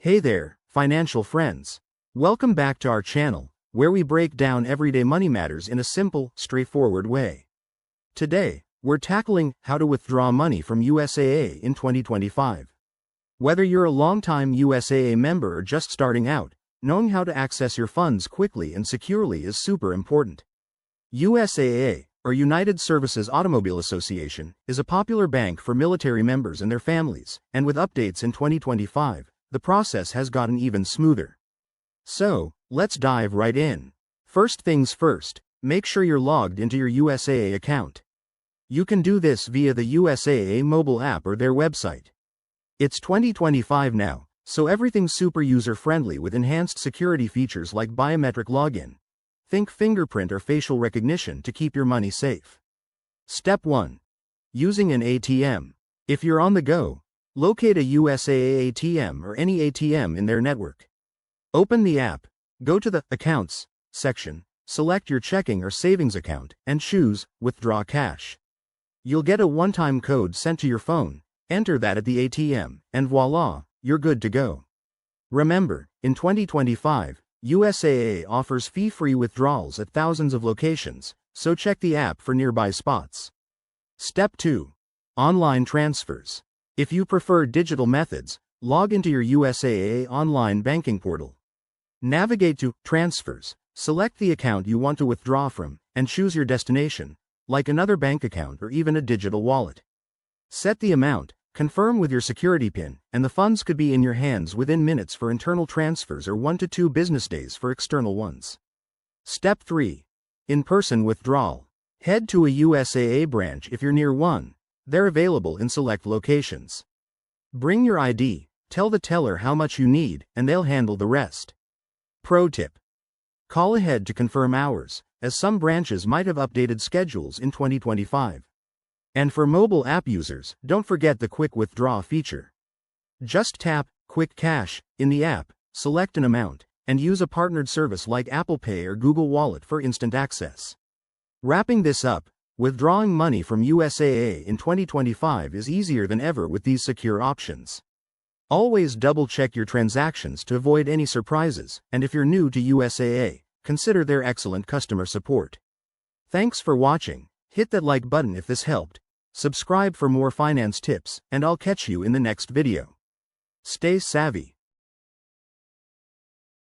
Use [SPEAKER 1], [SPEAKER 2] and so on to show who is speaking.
[SPEAKER 1] Hey there, financial friends. Welcome back to our channel, where we break down everyday money matters in a simple, straightforward way. Today, we're tackling how to withdraw money from USAA in 2025. Whether you're a long-time USAA member or just starting out, knowing how to access your funds quickly and securely is super important. USAA, or United Services Automobile Association, is a popular bank for military members and their families, and with updates in 2025, the process has gotten even smoother. So, let's dive right in. First things first, make sure you're logged into your USAA account. You can do this via the USAA mobile app or their website. It's 2025 now, so everything's super user-friendly with enhanced security features like biometric login. Think fingerprint or facial recognition to keep your money safe. Step 1. Using an ATM. If you're on the go, locate a USAA ATM or any ATM in their network. Open the app, go to the Accounts section, select your checking or savings account, and choose Withdraw Cash. You'll get a one-time code sent to your phone, enter that at the ATM, and voila, you're good to go. Remember, in 2025, USAA offers fee-free withdrawals at thousands of locations, so check the app for nearby spots. Step 2. Online transfers. If you prefer digital methods, log into your USAA online banking portal. Navigate to Transfers, select the account you want to withdraw from, and choose your destination, like another bank account or even a digital wallet. Set the amount, confirm with your security PIN, and the funds could be in your hands within minutes for internal transfers or 1 to 2 business days for external ones. Step 3. In-person withdrawal. Head to a USAA branch if you're near one. They're available in select locations. Bring your ID, tell the teller how much you need, and they'll handle the rest. Pro tip. Call ahead to confirm hours, as some branches might have updated schedules in 2025. And for mobile app users, don't forget the Quick Withdraw feature. Just tap Quick Cash in the app, select an amount, and use a partnered service like Apple Pay or Google Wallet for instant access. Wrapping this up, withdrawing money from USAA in 2025 is easier than ever with these secure options. Always double-check your transactions to avoid any surprises, and if you're new to USAA, consider their excellent customer support. Thanks for watching. Hit that like button if this helped, subscribe for more finance tips, and I'll catch you in the next video. Stay savvy.